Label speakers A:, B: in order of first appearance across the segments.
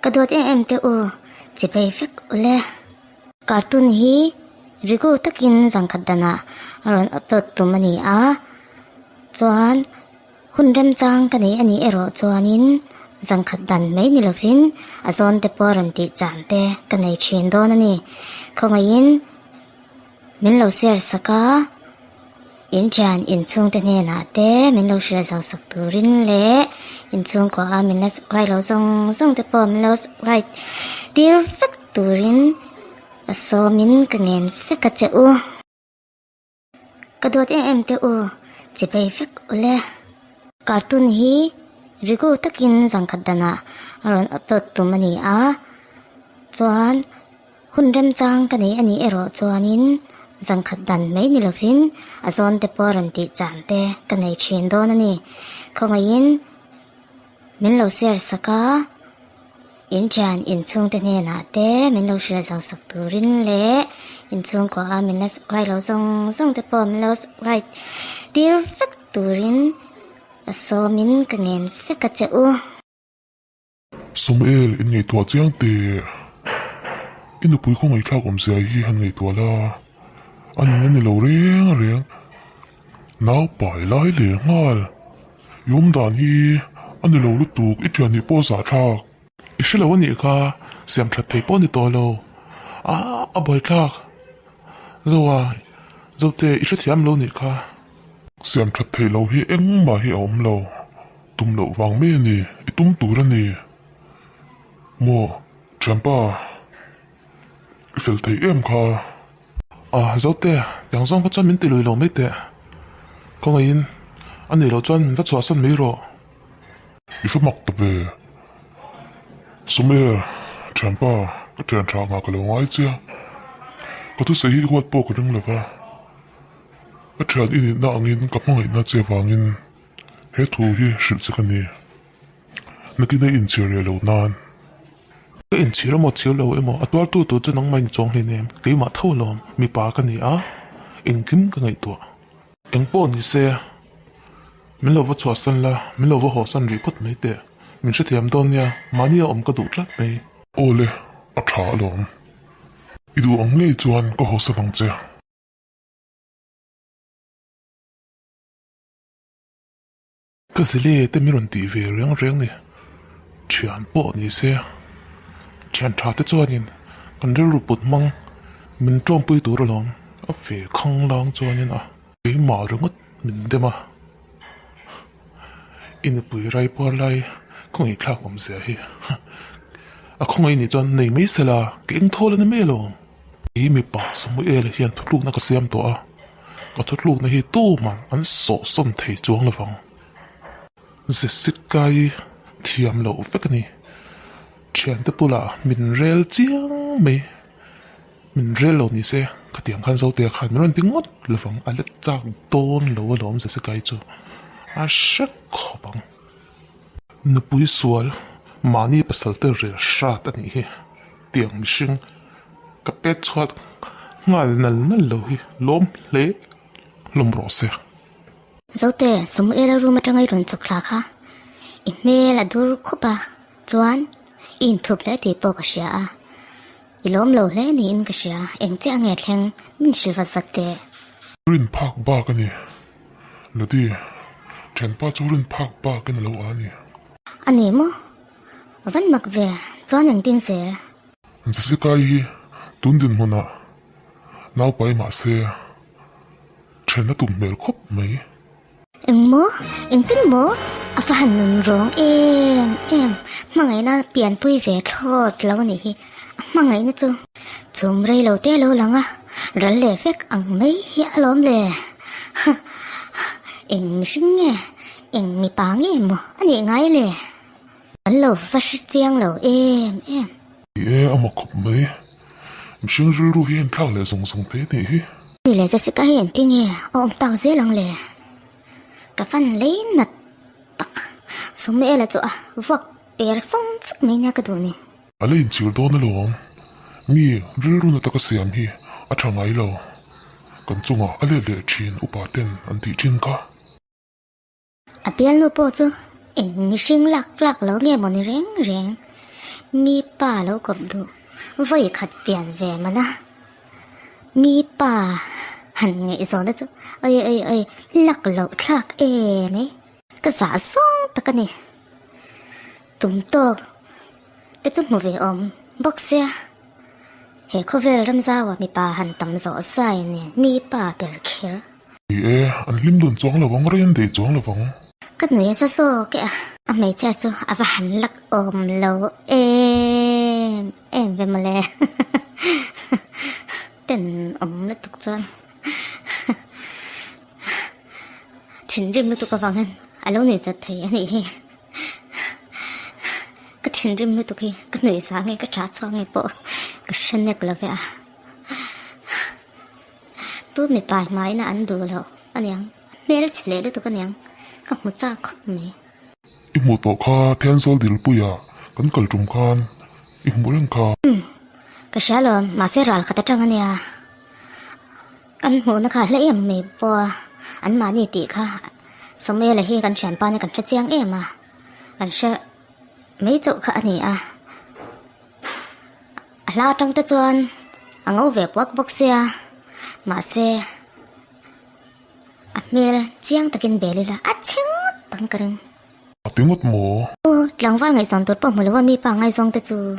A: กระโดดเอ็มเตอจะไปฟิกอุเล่การ์ตูนฮีริโก้ตะกินสังกัดดานะรอนอัปโหลดตัวมันนี่จวนหุ่นเริ่มจังกันนี้อันนี้รอจวนินสังกัดดันไม่นิลฟินอาซอนเตปอรันติจานเตกันในเชนโดนันนี่คงยินมินเราเสียสักอินจานอินชงเตเนนาเตมินเราเสียสักตัวรินเล่อินชงก็มินเราสักไรเราส่งเตปอมินเราสักไรดีร์ฟิกตัวรินโซมินกันเงินฟิกกัจเจกระโดดเอ็มเตอจะไปฟิกอุเล่การ์ตูนฮีริโก้ตะกินสังกัดดานะรอนอัปโหลดตัวมันนี่จวนหุ่นเริ่มจังกันนี้อันนี้รอจวนินสังกัดดันไม่นิลฟินอาซอนเตปอรันติจานเตกันในเชนโดนันนี่คงยินมินเราเสียสักอินจานอินชงเตเนนาเตมินเราเสียสักตัวรินเล่อินชงก็มินเราสักไรเราส่งเตปอมินเราสักไรดีร์ฟิกตัวรินโซมินกันเงินฟิกกัจเจ
B: สมเอลอินไงตัวเจียงเตอินปุยคงไงข้าวอมเสียฮีหันไงตัวละอันนี้นี่เราเรียงน้าวไปไล่เหลียงอ่ะยมด่านฮีอันนี้เราลุตุกอิจฉานี่ป้อสาชาก
C: อิชเราวันนี้ค่ะเสียมชัดไทยป้อนในตัวเราบ่อยทักเราเตอิชเทียมเรานี่ค่ะ
B: เสียมชัดเทเราฮีเอ็งมาฮีอมเราตุ้มเราวางเม่นี่ตุ้มตูระนี่มัวแชมป้าเฟลไทยเอ็มค่ะ
C: เราเตะอย่างส่งก็จนมินติลุยเราไม่เตะก็ไงยินอันนี้เราจนก็ชัวร์สันไม่รอ
B: อีฟมักตะเบสมัยแชมป้าก็เดินทางมากันแล้วไงเจ้าก็ทุกสิ่งที่วัดโปกันเรื่องเลยป่ะก็เชิญอินิน่างินกับมังอินน่าเจ้าวางินเฮทูฮีสิบสักนี้นักกินได้อินเชียร์เรานาน
C: ก็อินเชียร์หมดเชียร์เราตัวจะน้องไม่จงเลยเนี่ยกี่มาเท่าลมมีปากันนี่อินกิมกันไงตัวอินป้อนนี่เสียมินเราว่าชัวร์สันละมินเราว่าหัวสันรีพัดไม่เตะมินเชื่อเทียมตอนเนี่ยมาเนี่ยอมกระดูกรัดไหม
B: โอเล่อัฐาลมอีดูอังเล่จวนก็หัวสันเจ้า
C: ก็สิเล่แต่มีรอนตีเวเรื่องนี่เชียนป้อนนี่เสียเชียนชาติจวนยินกันเรื่องรูปปุดมังมินจอมปุยตัวละลมเฟยข้างล่างจวนยินไอ้หมาเรื่องมัดมินเดมาอินปุยไรปอไรคงอีกคลากผมเสียฮีคงไอ้นี่จนในไม่เสละเก่งโทษแล้วไม่ลงอีมีป่าสมุเอลเฮียนทุกลูกนักเสียมตัวก็ทุกลูกในฮีตู้มันอันโสส้นไทยจวงละฟังเสสิกายเทียมเหลาเฟกนี่เชียนตะปุละมินเรลเจียงไม่มินเรลเหล่านี้เสียกระเตียงขันเสาเตียขันมันติงดละฟังอันเล็กจากต้นเหลาหลอมเสสิกายจูชักขบังนปุยสวลมานี่ภาษาเตอร์เรียชาตันนี้เตียงมิชิงกับเป็ดชดงานนั่นเลยล้มเละล้มรอเสีย
A: เจ้าเตะสมเอลรู้มาจังไงรุนจุกลาค่ะอิเมลดูรุขบะจวนอินทุบเละตีปกเสียอีล้มโลเละนี่อินกเสียเอ็งเจ้าเงียแข็งมินชิฟัดเตะ
B: รินพักบ้ากันนี่แล้วดิฉันป้าจูรินพักบ้ากันแล้ว
A: อันนี้มั้งวันมักเวจวนอย่างตินเสีย
B: จะสิกายตุนดินมันน้าไปมาเสียฉันน่ะตุ่มเมลคบไหม
A: เอ็งมั้งเอ็งตินมั้งฟันนุนร้องมังไงน่ะเปลี่ยนปุยเวทอดแล้วนี่มังไงนะจูมไรเราเตะเราหลังรันเล่เฟกอังไม่ยาล้อมเลยเอ็งชิงไงเอ็งมีปางเอ็มอันนี้ไงเลยอันเราฟัชเจียงเรา
B: เอามาขบไหมมิชิงรู้เห็นข้างเลยส่งเตะนี่
A: เลยจะสิกาเห็นที่เนี่ยอมเต่าเสียหลังเลยกับฟันเล่นนัดตักสมัยละจ้ะวักเปิดส่งฝึกไม่เนี่ยก็ดูนี่
B: อะไรอินชิลโดนน่ะหรอมีรู้นะตะกเสียมฮีอัฐไงเรากันจุงอะไรเลี้ยชินอุปาเต้นอันที่จินกะ
A: เปลี่ยนรูปจ้ะเอ็งมีชิงหลักแล้วเงี้ยมันเร่ง mi pa lo cọp đủ vậy khát biển về mà na mi pa hẳn nghĩ rồi đó chứ ơi lắc lậu khắc mấy cái giả song ta cái này tụm to cái chút một về ôm bóc xe hệ có về làm sao mi pa hẳn tầm rõ sai nè mi pa bel kia
B: anh lim đồn chóng là vắng rồi anh để chóng là vắng
A: cái người sao sao kìa mấy cha chú và hẳn lắc ôm lâu em về mà lẹ tên ôm nó tục chân thiên rim nó tục vào ngân lâu này sẽ thấy anh ấy cái thiên rim nó tục cái người sáng nghe cái trả cho nghe bộ cái sân này là vậy tôi mới bài máy là ăn đồ rồi anh em mẹ nó chỉ lấy được cái nhang các một cha khóc mẹ
B: ít một tổ kha thiên sol dil puya kan kal tum khan ít một lần kha
A: cái xe là mà xe rải cái trăng này à anh muốn nó khá lấy em mày bò anh mà nhị tỷ kha xong mẹ là hiกันchèn pa nàyกันsẽ chiang em àกันsẽ mấy chỗ khá này à lao trong tới chuan anh ngâu về bốc xe mà xe mẹ chiang ta kinh bể là ching tăng cái
B: tiếng ngất mồ
A: lòng vào ngày sống tốt bỏ một lần mi pa ngày sống tới chú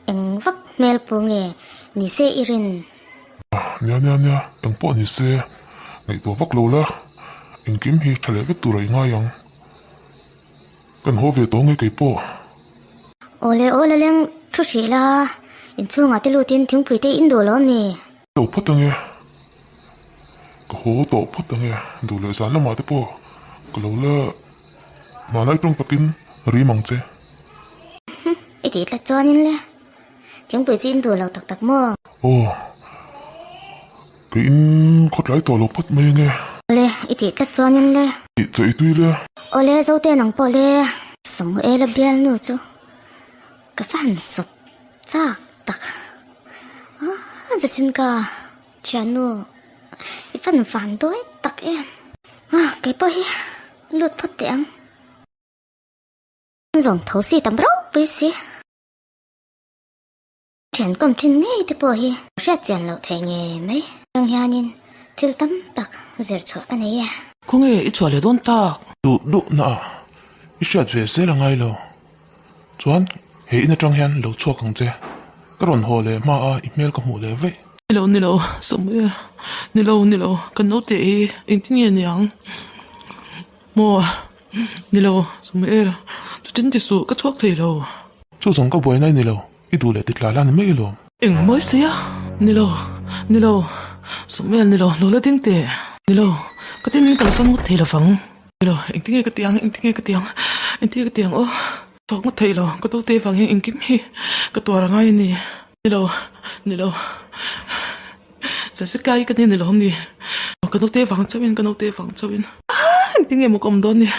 A: em vắt mel po nghe ni se irin
B: nha em bỏ ni se ngày tổ vắt lâu la em kiếm hi thale vết tụ rồi ngay yang cần hô về tổ ngay cái po
A: ole leng thu sĩ la in chu ngã telu tin thing pui te in do lo mi
B: tổ phất tăng nghe cái hô tổ phất tăng nghe đủ lời sáng là mà te po cái lâu la mà lại trong takin ri mang che
A: ít ít là cho nên le thing pui in do lo tak mo
B: cái in khót lái tổ lộc phất mê nghe
A: ole ít ít là cho nên le
B: ít chạy tuy le
A: ole dâu te nang po le sống e la bial nu chu cái phản sụp chắc tak giờ xin cả chanu cái phản đối tak em cái bơi lướt thoát tiếng dòng thấu xì tầm rau bơi xì chuyện công trình này thì bơi rất chuyện lâu thay nghề mấy trong nhà nhìn thiếu tấm bạc giờ chỗ anh ấy
C: không nghe ít chua lệ đôn ta đủ nè ít chuyện về sẽ là ngay lo chuan hệ in trong hian lâu chua càng chế cái rồn hồ lệ mà email có mù lệ vậy nilo sống nilo cần nấu tệ in tiếng nhẹ nhàng mua nilo sống mẹ chú chính thì số cái thuốc thì lo chú sống cái buổi này nilo ít đủ lệ tịch lại là mấy lo em mới xí nilo sống mẹ nilo là tiếng tệ nilo cái tiếng mình cần sắm một thì là phẳng nilo anh tiếng cái tiếng ô cho một thầy lo có tao tê vàng hình kiếm hi cái tua ra ngay nè nilo giờ sẽ cay cái này hôm nè cái tao tê vàng cho bên tiếng em một công đón nè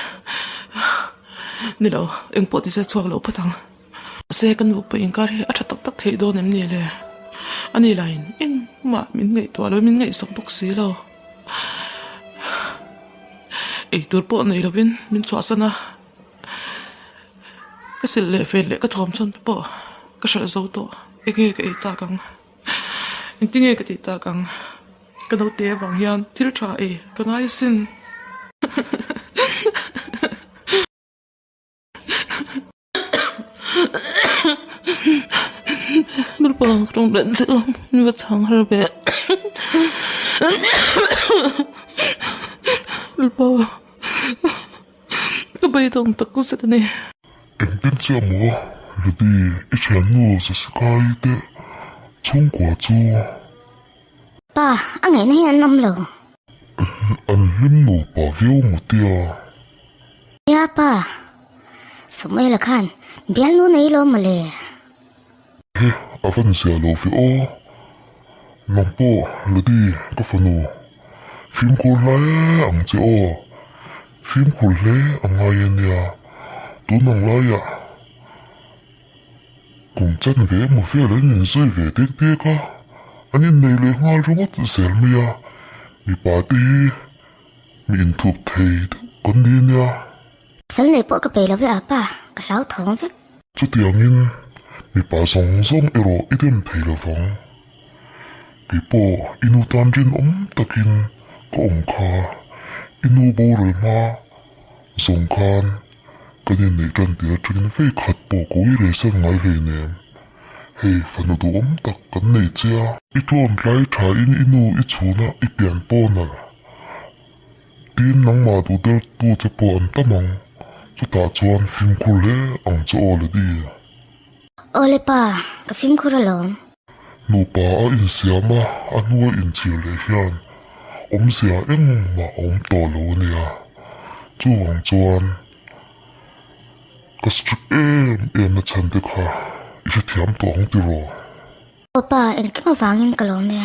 C: nilo em bỏ thì sẽ cho lỗ bắt thằng sẽ cần một bên cái ở trong tắc thầy đón em nè lệ anh ấy lại em mà mình ngày tua rồi mình ngày sống bốc xí lo ấy tôi bỏ này là bên mình xóa sân à cái sự lệ về lệ cái thòm chân bỏ cái sợ dấu tổ cái nghe cái ta căng anh tiếng nghe cái ta căng cái đầu tiên vàng hiền thiếu trả ấy cái ngay xin nó bỏ trong lẫn giữa vật sáng hơi bé nó bỏ cái bầy đồng tắc sẽ này
B: em tin chưa mua là đi ít chén ngô sẽ sky te chung quả chu
A: ba anh ấy này anh năm lầu
B: anh lim nổ bỏ viêu một tia
A: ya ba sống mẹ là khan bial nu này lo mà lệ
B: he à phần xẻ lô phi ô nòng po là đi cái phần ô phim cô lái ang chế ô phim cô lái ang ngay nha tú nòng lái à cùng chân về một phía lấy nhìn rơi về tiếc tiếc á anh nhìn này lấy ngay trong mắt xẻo mi à mi bà đi mình thuộc thầy con đi nha
A: sáng nay bỏ cái bể là với à ba cái lão thòng với
B: จุดอย่างนี้มีป่าสองสองเอโรอีเดมไทยละฟังปีโป้อินูตันรินตะกินก็คาอินูโบเรมาสงคานกันยันในจันเดียจริงไฟขัดโปกุยเรซังไงเลยเนมเฮ้ฟันดูตักกันในเจ้าอีกลอนไล่ถ่ายอินูอีชูนะอีเปลี่ยนโปนัลตีนนังมาดูเดือดดูจะปวนตะมังจะตาจวนฟิล์มคุเล่อังจะโอเลดี
A: โอเลป่ากับฟิล์มคุระหลง
B: นูป่าอินเสียมาอันวัวอินเชียเลยฮิอันเสียเอ็งมาต่อโลเนี่ยจู่หวังจวนก็สตริกมาฉันเด็กค่ะอีกเทียมตัวของติโร
A: โอป่าเอ็งก็มาฟังยินกะหลงเมีย